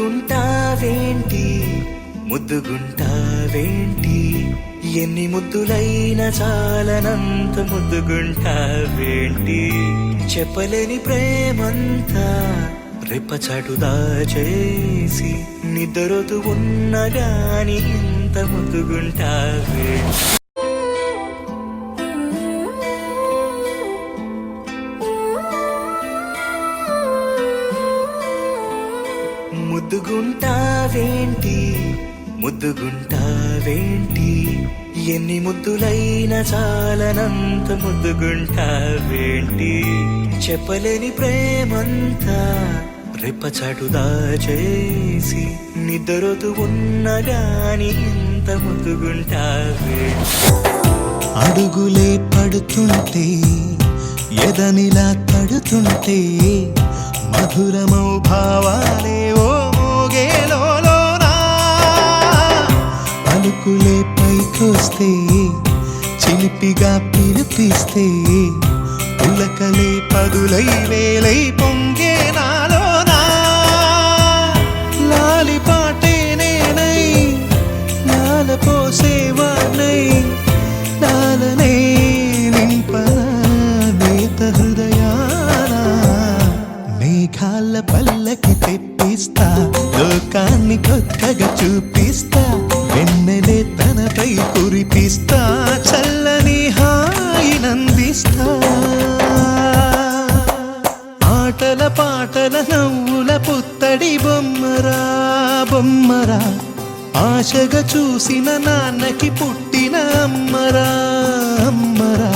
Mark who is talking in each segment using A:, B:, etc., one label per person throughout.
A: ముద్దుగుంటావేంటి ముద్దుగుంటావేంటి ఎన్ని ముద్దులైన చాలనంత ముద్దుగుంటావేంటి చెప్పలేని ప్రేమంతా రెప్పచాటు దాచేసి నిద్రతూ ఉన్న గాని ఇంత ముద్దుగుంటావేంటి ముద్దుగుంటావేంటి ముద్దుగుంటావేంటి ఎన్ని ముద్దులైన చాలనంత ముద్దుగుంటావేంటి చెప్పలేని ప్రేమంతా రెప్పచాటు దాచేసి నిద్రతూ ఉన్న గాని ఇంత ముద్దుగుంటావేంటి
B: అడుగులే పడుతుంటే ఎదనిలా తడుతుంటే మధురమౌ భావాలే ఓ మోగేలోనా పలుకులే పైకొస్తే చిలిపిగా పిలిపిస్తే పులకలే పదులై వేలై పొంగే నాలోనా లాలిపాటే నేనై లాలపోసేవాణ్ణై లాలనే నింపనా నేత హృదయాన మేఘాల పల్లకి తెప్పిస్తా లోకాన్ని కొత్తగా చూపిస్తా వెన్నెలే తనపై కురిపిస్తా చల్లని హాయినందిస్తా ఆటల పాటల నవ్వుల పుత్తడి బొమ్మరా బొమ్మరా ఆశగా చూసిన నాన్నకి పుట్టిన అమ్మరా అమ్మరా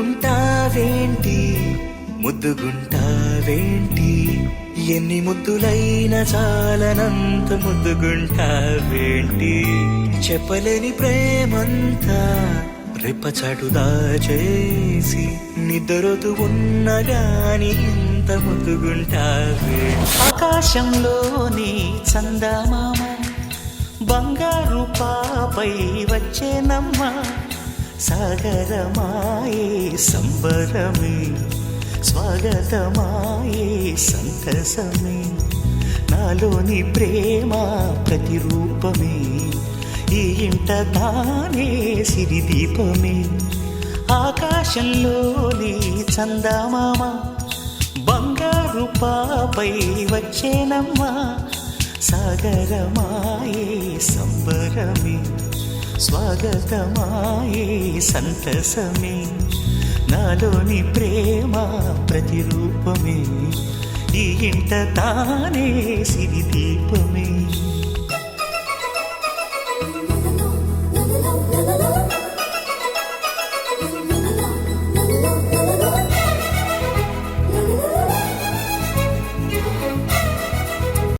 A: ముద్దుగుంటావేంటి ముద్దుగుంటావేంటి ఎన్ని ముద్దులైన చాలనంత ముద్దుగుంటావేంటి చెప్పలేని ప్రేమంతా రెప్పచాటు దాచేసి నిద్రతూ ఉన్న గాని ఇంత ముద్దుగుంటావేంటి
C: ఆకాశంలోని చందమామ బంగారు పాపై వచ్చేనమ్మ సాగరమాయే సంబరమే స్వాగతమాయే సంతసమే నాలోని ప్రేమ ప్రతిరూపమే ఈ ఇంట తానే సిరిదీపమే ఆకాశంలోని చందమామ బంగారు పాపై వచ్చేనమ్మా సాగరమాయే సంబరమే స్వాగతమాయే సంతసమే నాలోని ప్రేమ ప్రతిరూపమే ఈ ఇంట తానే సిరిదీపమే